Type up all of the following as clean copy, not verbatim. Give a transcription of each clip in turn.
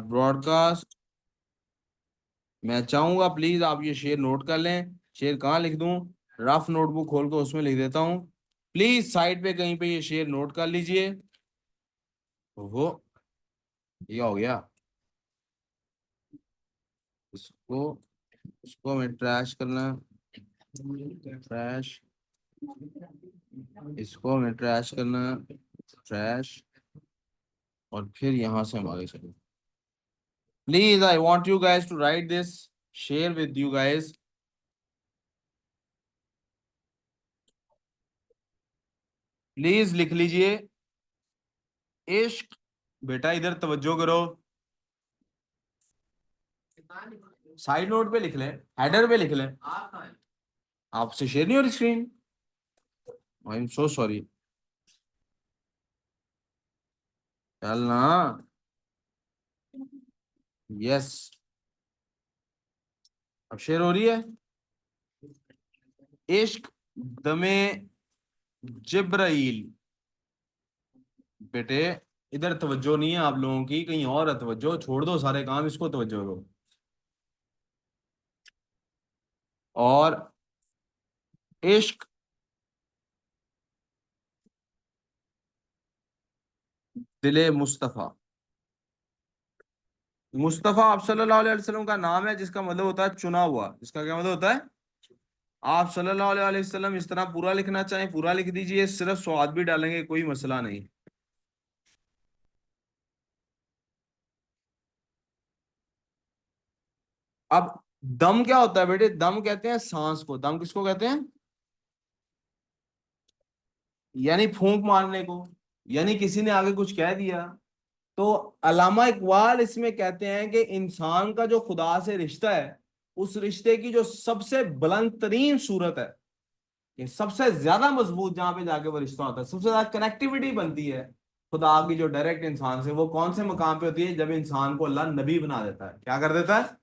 Broadcast. मैं चाहूंगा please आप ये शेर नोट कर लें। शेर कहाँ लिख दूं? रफ नोटबुक खोल कर उसमें लिख देता हूँ। प्लीज साइड पे कहीं पे ये शेर नोट कर लीजिए। वो ये हो गया। इसको इसको हमें ट्रैश करना। ट्रैश। इसको हमें ट्रैश करना। ट्रैश। और फिर यहां से हम आगे चलें। Please I want you guys to write this share with you guys. Please लिख लीजिए। इश्क। बेटा इधर तवज्जो करो। साइड नोट पे लिख लें। हेडर पे लिख लें। आपसे शेयर नहीं हो रही screen. I am so sorry. चलना। यस। अब शेयर हो रही है। इश्क दमे जिब्राइल। बेटे इधर तवज्जो नहीं है आप लोगों की, कहीं और है तवज्जो। छोड़ दो सारे काम, इसको तवज्जो दो। और इश्क दिले मुस्तफा। मुस्तफा आप सल्लल्लाहु अलैहि वसल्लम का नाम है, जिसका मतलब होता है चुना हुआ। इसका क्या मतलब होता है? आप सल्लल्लाहु अलैहि वसल्लम इस तरह पूरा लिखना चाहें पूरा लिख दीजिए, सिर्फ स्वाद भी डालेंगे, कोई मसला नहीं। अब दम क्या होता है बेटे? दम कहते हैं सांस को। दम किसको कहते हैं? यानी फूंक मारने को। यानी किसी ने आगे कुछ कह दिया। तो अल्लामा इकबाल इसमें कहते हैं कि इंसान का जो खुदा से रिश्ता है, उस रिश्ते की जो सबसे बुलंद तरीन सूरत है, ये सबसे ज्यादा मजबूत जहां पे जाके वो रिश्ता होता है, सबसे ज्यादा कनेक्टिविटी बनती है खुदा की जो डायरेक्ट इंसान से, वो कौन से मकाम पे होती है? जब इंसान को अल्लाह नबी बना देता है। क्या कर देता है?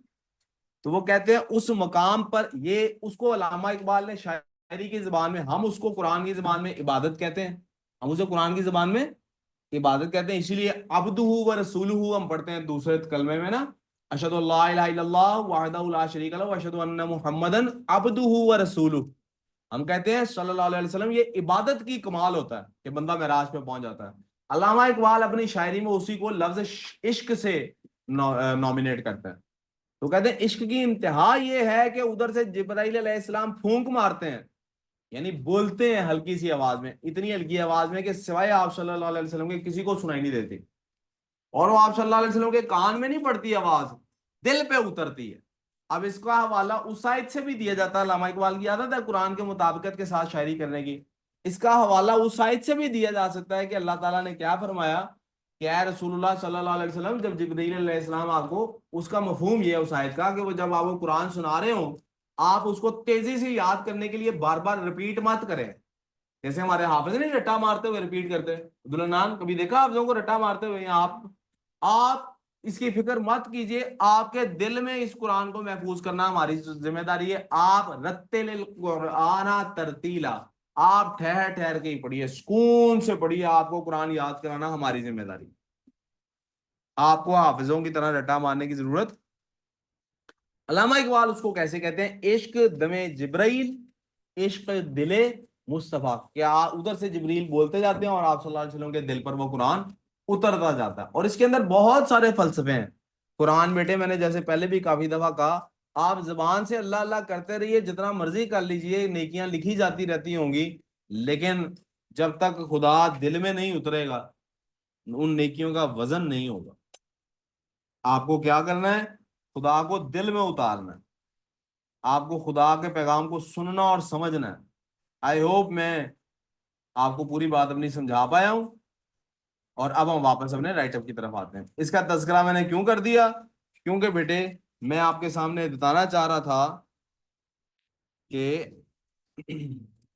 तो वो कहते हैं उस मकाम पर, ये उसको अल्लामा इकबाल ने शायरी की जुबान में, हम उसको कुरान की जुबान में इबादत कहते हैं। हम उसे कुरान की जुबान में इबादत कहते हैं। इसीलिए अब्दुहु व रसूलुहु हम पढ़ते हैं दूसरे कलमे में ना। अशहदु अल्ला इलाहा इल्लल्लाह वहदहु ला शरीका लहु व अशहदु अन्ना मुहम्मदन अब्दुहु व रसूलुहु। हम कहते हैं सल्लल्लाहु अलैहि वसल्लम। ये इबादत की कमाल होता है कि बंदा मेराज पे पहुंच जाता है। अल्लामा इकबाल अपनी शायरी में उसी को लफ्ज इश्क से नॉमिनेट करता है। तो कहते हैं इश्क की इंतहा ये है कि उधर से जिब्राइल अलैहिस्सलाम फूंक मारते हैं, यानी बोलते हैं हल्की सी आवाज में, इतनी हल्की आवाज में कि सिवाय आप सल्लल्लाहु अलैहि वसल्लम के किसी को सुनाई नहीं देती। और वो आप सल्लल्लाहु अलैहि वसल्लम के कान में नहीं पड़ती आवाज, दिल पे उतरती है। अब इसका हवाला उस आयत से भी दिया जाता है। अल्लामा इकबाल की आदत है कुरान के मुताबिकत के साथ शायरी करने की। इसका हवाला उस आयत से भी दिया जा सकता है कि अल्लाह ताला ने क्या फरमाया कि या रसूलुल्लाह सल्लल्लाहु अलैहि वसल्लम, जब जिब्रील अलैहिस्सलाम आपको, उसका मफहूम ये है उस आयत का कि वो जब आपको कुरान सुना रहे हो, आप उसको तेजी से याद करने के लिए बार बार रिपीट मत करें। जैसे हमारे हाफिज नहीं रट्टा मारते हुए रिपीट करते। दुल्हनान कभी देखा आप लोगों को रट्टा मारते हुए? आप इसकी फिक्र मत कीजिए। आपके दिल में इस कुरान को महफूज करना हमारी जिम्मेदारी है। आप रत्तिल कुराना तरतीला, आप ठहर ठहर के ही पढ़िए, सुकून से पढ़िए। आपको कुरान याद कराना हमारी जिम्मेदारी। आपको हाफिजों की तरह रट्टा मारने की जरूरत। अल्लामा इकबाल उसको कैसे कहते हैं? इश्क दमे जिब्राइल, इश्क दिले मुस्तफा। क्या उधर से जिब्रील बोलते जाते हैं और आप सल्लल्लाहु अलैहि वसल्लम के दिल पर वो कुरान उतरता जाता है। और इसके अंदर बहुत सारे फलसफे हैं। कुरान बेटे, मैंने जैसे पहले भी काफी दफा कहा, आप जबान से अल्लाह अल्लाह करते रहिए, जितना मर्जी कर लीजिए, नेकियां लिखी जाती रहती होंगी, लेकिन जब तक खुदा दिल में नहीं उतरेगा, उन नेकियों का वजन नहीं होगा। आपको क्या करना है? खुदा को दिल में उतारना है। आपको खुदा के पैगाम को सुनना और समझना है। आई होप मैं आपको पूरी बात अपनी समझा पाया हूं। और अब हम वापस अपने राइटअप की तरफ आते हैं। इसका तज़किरा मैंने क्यों कर दिया? क्योंकि बेटे मैं आपके सामने बताना चाह रहा था कि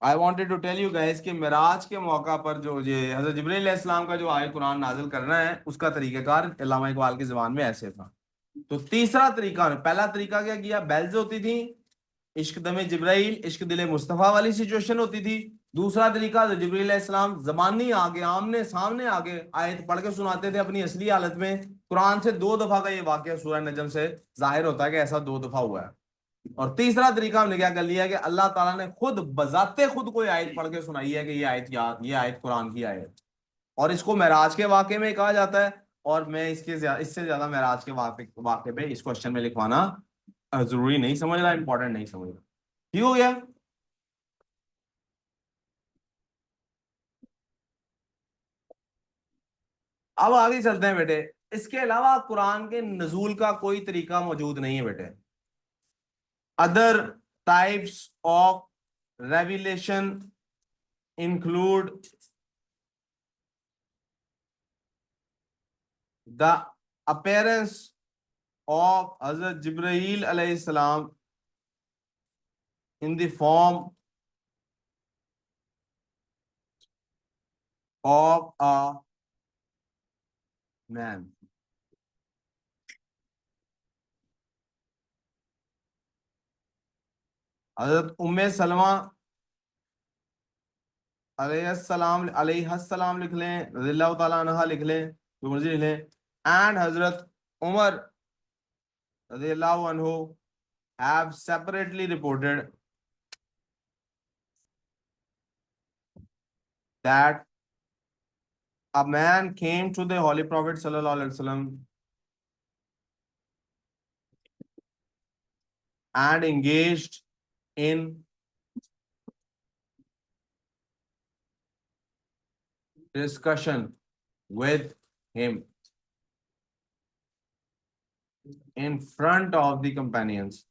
I wanted to tell you guys कि मिराज के मौका पर जो ये हजरत जिब्रील अलैहिस्सलाम का जो आय कुरान नाजिल करना है, उसका तरीक़ाकार अल्लामा इकबाल की ज़बान में ऐसे था। तो तीसरा तरीका, पहला तरीका क्या किया? बेल्स होती थी, इश्क दमे जिब्राइल, इश्क दिले मुस्तफा वाली सिचुएशन होती थी। दूसरा तरीका, तो जिब्रील अलैहिस्सलाम जबानी आगे, आमने सामने आगे आयत पढ़ के सुनाते थे अपनी असली हालत में। कुरान से 2 दफा का ये वाकया सूरह नजम से जाहिर होता है कि ऐसा 2 दफा हुआ है। और तीसरा तरीका हमने क्या कर लिया है कि अल्लाह ताला ने खुद बजाते खुद कोई आयत पढ़ के सुनाई है कि ये आयत याद, ये आयत कुरान की आयत। और इसको महराज के वाकये में कहा जाता है। और मैं इससे ज्यादा महराज के वाकये पे इस क्वेश्चन में लिखवाना जरूरी नहीं समझ रहा, इंपॉर्टेंट नहीं समझ रहा। ठीक हो गया। अब आगे चलते हैं बेटे। इसके अलावा कुरान के नजूल का कोई तरीका मौजूद नहीं है बेटे। Other types of revelation include the appearance of Hazrat Jibreel alayhi salam in the form of a man. हजरत उम्मे सलमा अलैहिस्सलाम लिख लें, रज़ियल्लाहु ताला अन्हा लिख लें, जो मर्जी लिख लें। एंड हजरत उमर रज़ियल्लाहु अन्हु have separately reported that a man came to the Holy Prophet sallallahu alaihi wasallam and engaged in discussion with him in front of the companions.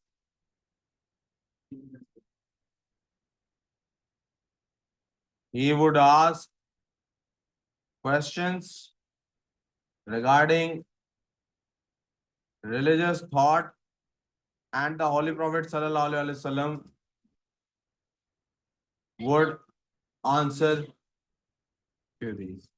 He would ask questions regarding religious thought, and the Holy Prophet sallallahu alaihi wasallam would answer queries.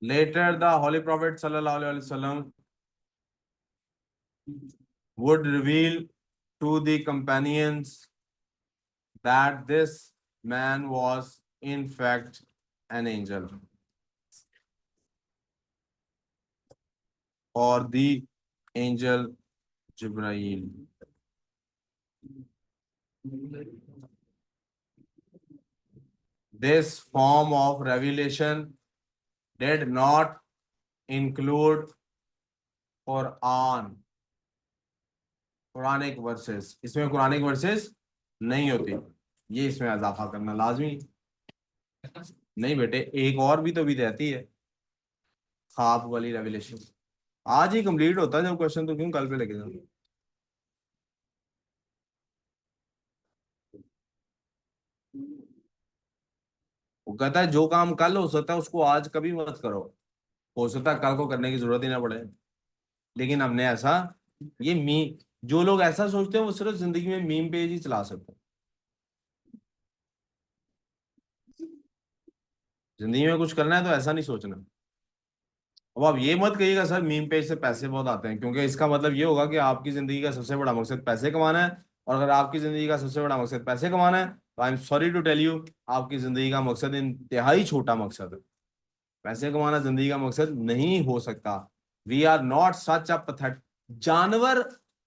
Later, the Holy Prophet sallallahu alaihi wasallam would reveal to the companions that this man was in fact an angel, or the angel Jibrail. This form of revelation did not include Quran, Quranic verses. इसमें Quranic verses नहीं होती। ये इसमें इजाफा करना लाजमी नहीं बेटे। एक और भी रहती है, ख्वाब वाली रेवलेशन। आज ही कंप्लीट होता है जब क्वेश्चन, तो क्यों कल पे लेके जाओ। वो कहता है जो काम कल हो सकता है उसको आज कभी मत करो, हो सकता है कल को करने की जरूरत ही ना पड़े। लेकिन हमने ऐसा, ये मी जो लोग ऐसा सोचते हैं वो सिर्फ जिंदगी में मीम पेज ही चला सकते हैं। जिंदगी में कुछ करना है तो ऐसा नहीं सोचना। अब आप ये मत कहिएगा सर मीम पेज से पैसे बहुत आते हैं, क्योंकि इसका मतलब ये होगा कि आपकी जिंदगी का सबसे बड़ा मकसद पैसे कमाना है। और अगर आपकी जिंदगी का सबसे बड़ा मकसद पैसे कमाना है तो I am sorry to tell you, आपकी जिंदगी का मकसद इंतहाई छोटा मकसद है। पैसे कमाना जिंदगी का मकसद नहीं हो सकता। वी आर नॉट सच अ पथेट। जानवर,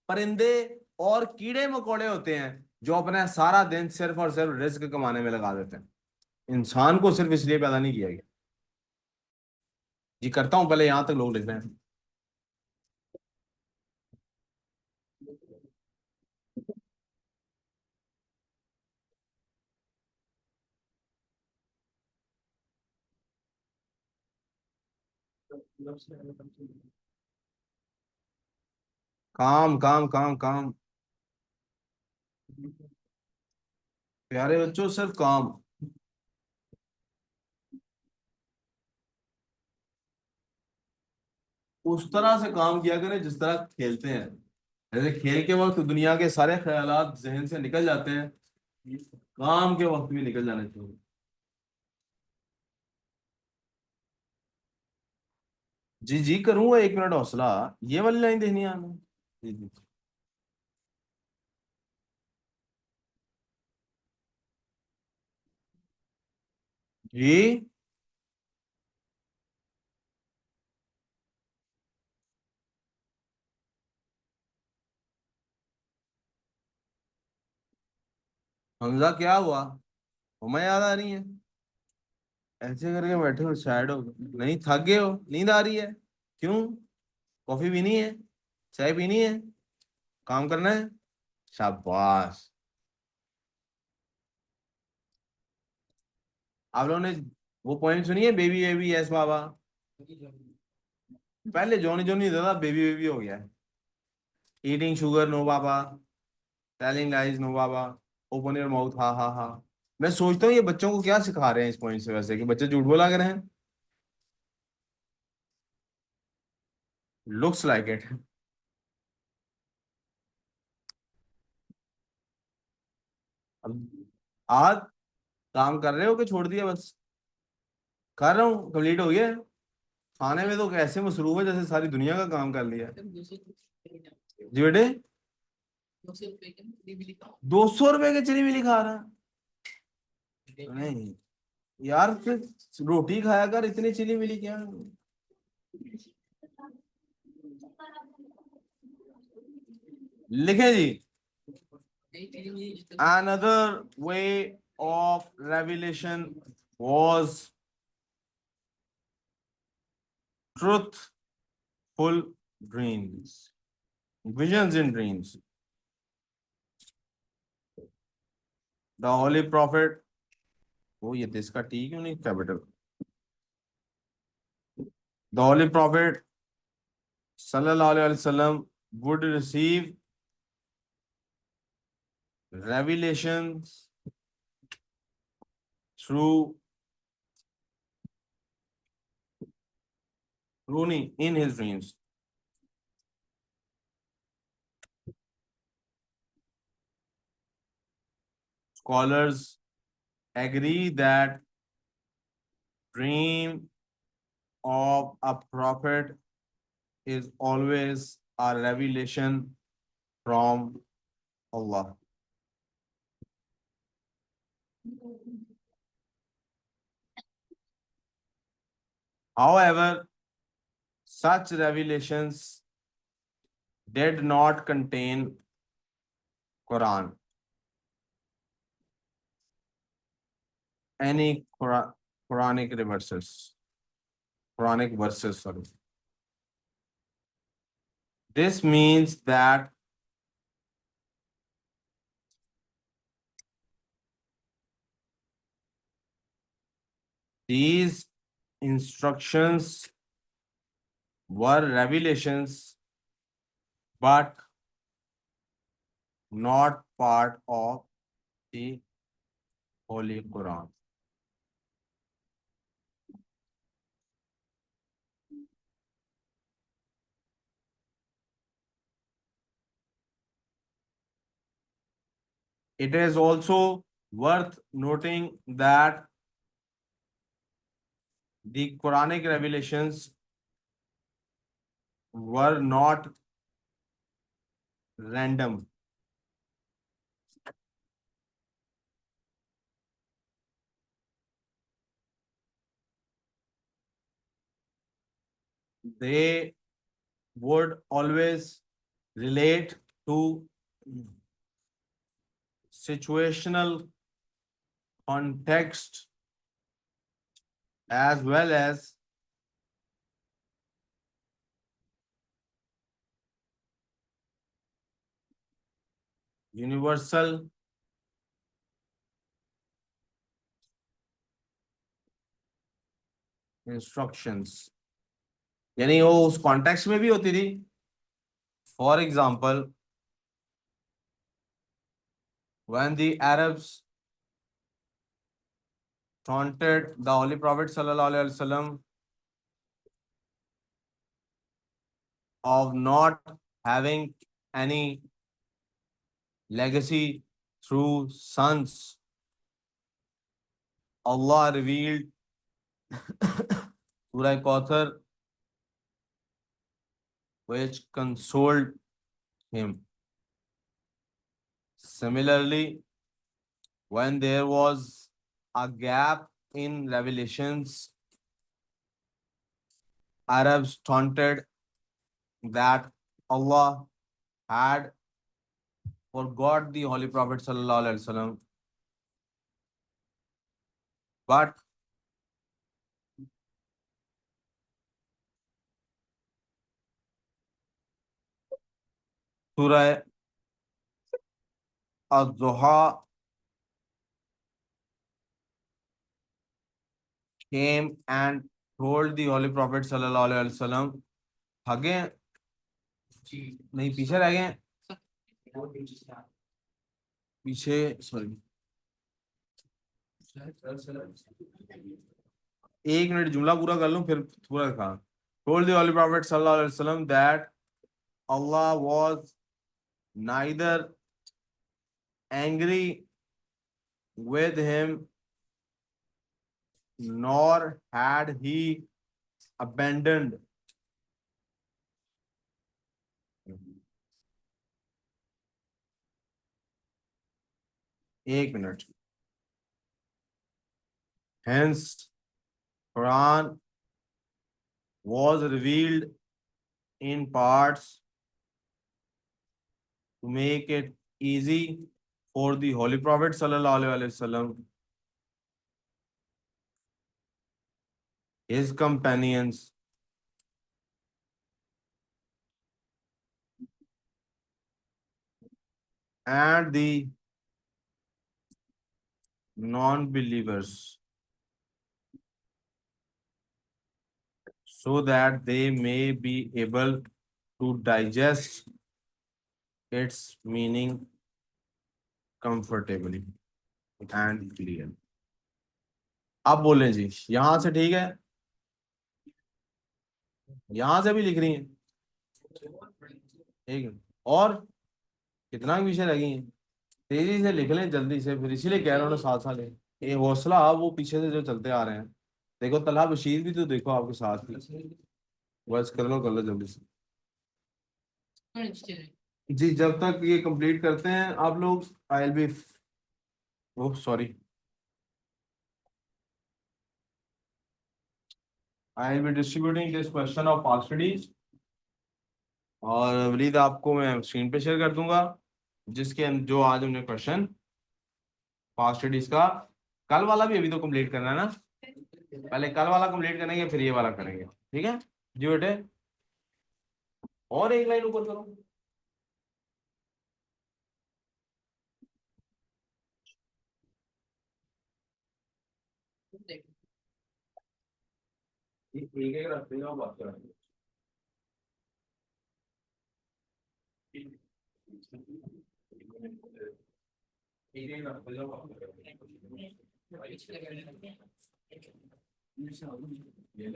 परिंदे और कीड़े मकोड़े होते हैं जो अपना सारा दिन सिर्फ और सिर्फ रिस्क कमाने में लगा देते हैं। इंसान को सिर्फ इसलिए पैदा नहीं किया गया। जी करता हूं, पहले यहां तक लोग लिख रहे हैं। काम काम काम काम। प्यारे बच्चों सिर्फ काम। उस तरह से काम किया करें जिस तरह खेलते हैं। जैसे खेल के वक्त दुनिया के सारे ख्यालात जहन से निकल जाते हैं, काम के वक्त भी निकल जाने चाहिए। जी जी करूंगा, 1 मिनट हौसला। ये वाली लाइन देखनी है हमें। जी जी। जी हमजा क्या हुआ? हमें याद आ रही है? ऐसे करके बैठे हो, सैड हो, नहीं थक गए हो, नींद आ रही है? क्यों? कॉफी पीनी है? चाय पीनी है? काम करना है? शाबाश। आप लोगों ने वो पोएम सुनी है, बेबी बेबी यस बाबा? पहले जॉनी जॉनी था, बेबी बेबी हो गया है। ईटिंग शुगर नो बाबा, टेलिंग लाइज नो बाबा, open your mouth ha ha हा। मैं सोचता हूँ ये बच्चों को क्या सिखा रहे हैं इस पॉइंट से, वैसे कि बच्चे झूठ बोला कर रहे हैं। Looks like it. अब आज काम कर रहे हो कि छोड़ दिया बस? कर रहा हूँ, कंप्लीट हो गया है। खाने में तो ऐसे मसरूफ है जैसे सारी दुनिया का काम कर लिया है। जी बेटे, 200 रुपए की चिली मिली खा रहा? नहीं यार, फिर रोटी खाया कर, इतनी चिली मिली क्या? लिखे जी, another way of revelation was truthful dreams, visions in dreams. The holy prophet, वो ये तो इसका टी क्यों नहीं capital? The holy prophet sallallahu alaihi wasallam would receive revelations through Rooney in his dreams. Scholars agree that dream of a prophet is always a revelation from Allah. However, such revelations did not contain Quran, any Quranic verses. Quranic verses, sorry. This means that these instructions were revelations but not part of the Holy Quran. It is also worth noting that the Quranic revelations were not random. They would always relate to situational context as well as universal instructions. यानी वो उस context में भी होती थी। For example, when the Arabs taunted the Holy Prophet sallallahu alaihi wasallam of not having any legacy through sons, Allah revealed Surah Kauthar, which consoled him. Similarly, when there was a gap in Revelations, Arabs taunted that Allah had forgot the Holy Prophet sallallahu alaihi wasallam, but Surah Az-Zuha came and told the Holy Prophet sallallahu alaihi wasallam, again, नहीं पीछे रह गए, पीछे sorry, एक minute जुमला पूरा कर लूं फिर पूरा दिखा. Told the Holy Prophet sallallahu alaihi wasallam that Allah was neither angry with him nor had he abandoned एक minute. Hence, Quran was revealed in parts to make it easy for the Holy Prophet sallallahu alaihi wasallam, his companions, and the non-believers, so that they may be able to digest its meaning comfortably and clear. अब बोलें जी, यहां से ठीक है, यहां से भी लिख रही हैं, ठीक है, और कितना विषय लगी हैं, तेजी से लिख लें जल्दी से, फिर इसीलिए कह रहा हूँ ना साथ साथ ये हौसला वो पीछे से जो चलते आ रहे हैं. देखो तलहा बशीर भी तो देखो आपके साथ ही, बस कर लो जल्दी से जी. जब तक ये कंप्लीट करते हैं आप लोग, I will be, oh sorry, I will be distributing this question of past studies, और वलीद आपको मैं स्क्रीन पे शेयर कर दूंगा, जिसके जो आज हमने क्वेश्चन पास्ट स्टडीज का, कल वाला भी अभी तो कंप्लीट करना है ना, पहले कल वाला कंप्लीट करेंगे फिर ये वाला करेंगे, ठीक है जी बेटे. और एक लाइन ऊपर करो. एक एक रखते जाओ, बात करेंगे. एक एक रखते जाओ, बात करेंगे. ये ले.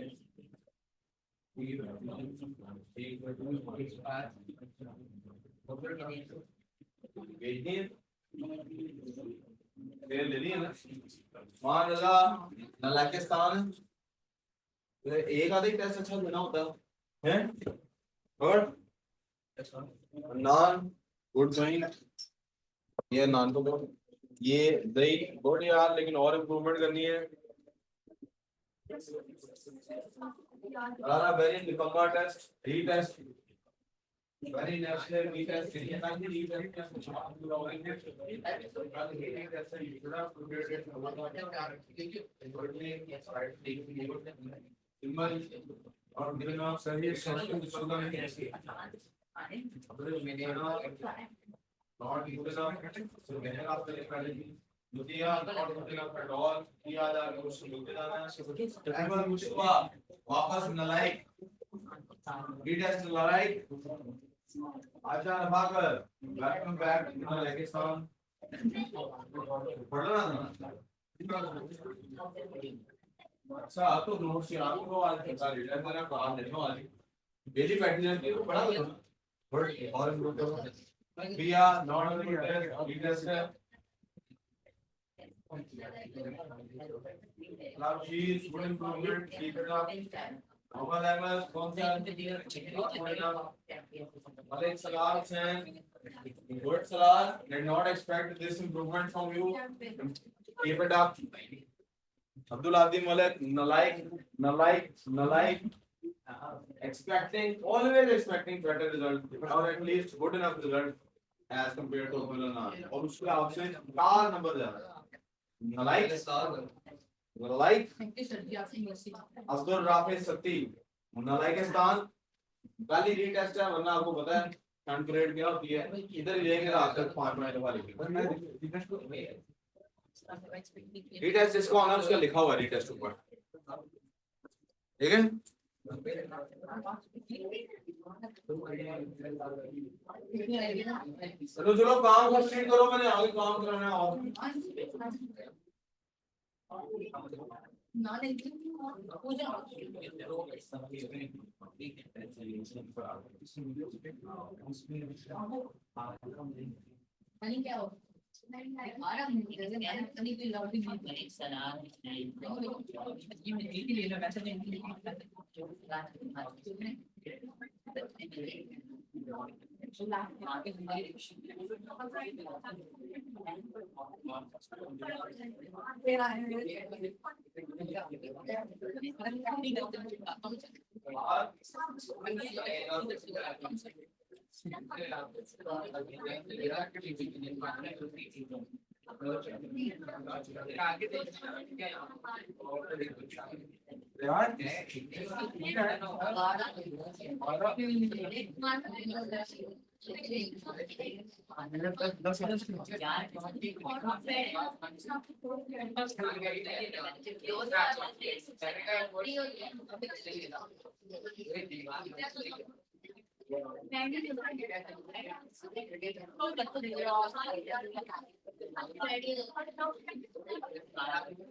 एक आधे टेस्ट अच्छा देना होता है. और नान गुड गोइंग, ये नान को बोल, ये दही गुड यार, लेकिन और इम्प्रूवमेंट करनी है. वेरी निकम्मा टेस्ट, री test, very national we test और बिना सही सॉल्यूशन होगा नहीं ऐसे नॉट यूज ऑफ सो मैंने आपको लिखा है मुझे और मुझे पेट्रोल किया जा रहा है उसको लेके जाना है ट्राइबल मुझको वापस नलाइक री टेस्ट नलाइक आजा नवाकर वेलकम बैक टू रेगिस्तान पढ़ना ना. अच्छा तो नोट्स याद करो, आज बता रीडर मेरा काम देखो, आज डेली प्रैक्टिस करती है तो पढ़ा लो और इम्प्रूव करो. प्रिया नॉट ओनली टेस्ट है class sheet good improvement keep it up. Mobile levels कौन सा Alex Salar Hussain, good Salar, did not expect this improvement from you, keep it up. Abdul Adim Malik, Nalaik, expecting, always expecting better result or at least good enough result as compared to Abdul Anan. और उसका option चार number जा रहा है। नलाइक, अब्दुल राफी सत्ती, नलाइकिस्तान, गाली retest है वरना आपको पता है टर्न ग्रेड क्या होती है, इधर ही लेंगे रात तक 5 मिनट वाली रीटेस्ट जिसको आना उसका लिखा हुआ है रीटेस्ट ऊपर, ठीक है। चलो चलो काम कंप्लीट करो, मैंने आगे काम कराना है और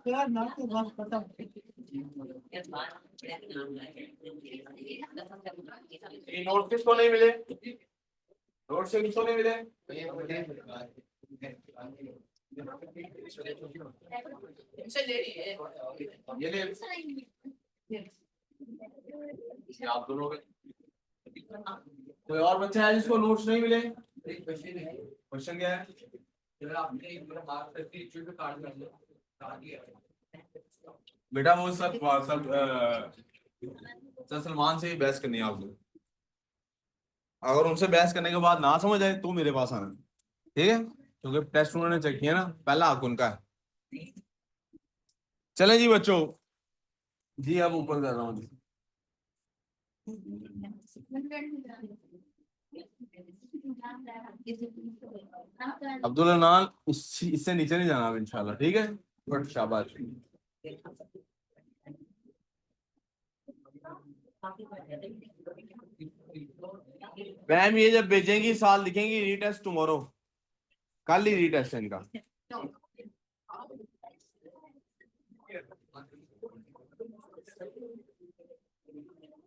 यार ना तो बात पता नोट किसको नहीं मिले, नोट से किसको नहीं मिले, ये ले आप दोनों के। कोई और बच्चा है जिसको नोट्स नहीं मिले? क्वेश्चन क्या है? बेटा वो सब सलमान से ही बहस करनी है आपको, अगर उनसे बहस करने के बाद ना समझ आए तो मेरे पास आना, ठीक है, क्योंकि टेस्ट उन्होंने चेक किया ना, पहला हक उनका है। चलें जी बच्चों, जी अब ऊपर कर रहा हूँ जी। अब्दुल अनान इससे नीचे नहीं जाना अब इंशाल्लाह, ठीक है, बट शाबाश। मैम ये जब भेजेंगी साल लिखेंगी रीटेस्ट टुमारो, कल ही रीटेस्ट है इनका।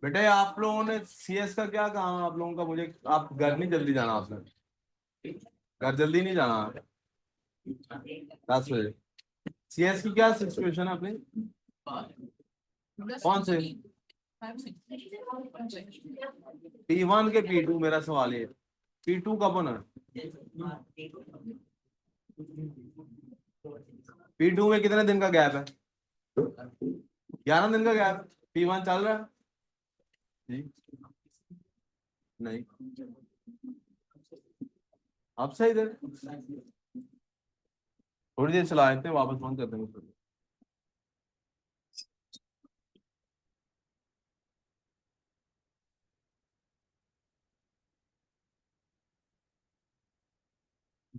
बेटे आप लोगों ने सीएस का क्या काम है आप लोगों का, मुझे आप घर नहीं जल्दी जाना, आपने घर जल्दी नहीं जाना 10 बजे। सीएस की क्या सिचुएशन है अपनी, कौन से P1 के P2, मेरा सवाल है P2 कब होना, P2 में कितने दिन का गैप है, 11 दिन का गैप, P1 चल रहा है जी नहीं, अब सही देर थोड़ी देर चला लेते हैं, वापस फोन कर देंगे।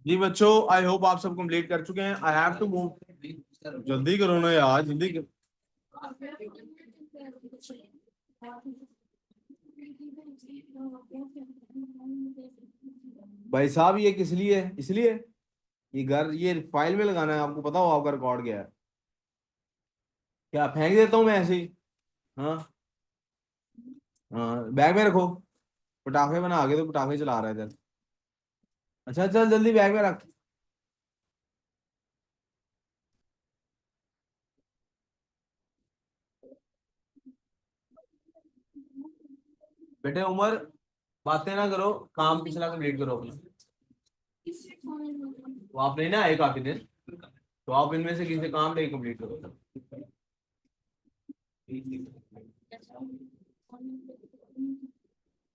जी बच्चों आई होप आप सब कंप्लीट कर चुके हैं। आई हैव टू मूव, जल्दी करो ना यार, जल्दी कर। भाई साहब ये किस लिए है, इसलिए ये घर ये फाइल में लगाना है, आपको पता हो आपका रिकॉर्ड गया है क्या, फेंक देता हूँ मैं ऐसे ही, हाँ हाँ बैग में रखो, पटाखे बना आगे तो पटाखे चला रहा है इधर, अच्छा चल जल्दी बैग में रख। बेटे उमर बातें ना करो, काम पिछला कंप्लीट करो अपना। तो आप लेना है काफी दिन, तो आप इनमें से किसी काम नहीं कंप्लीट करो।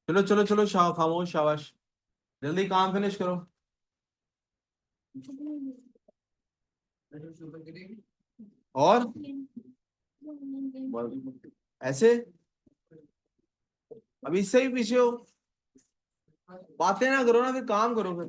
चलो चलो चलो, खामोश, शाबाश, जल्दी काम फिनिश करो। और ऐसे अभी इससे ही पीछे हो, बातें ना करो ना, फिर काम करो फिर।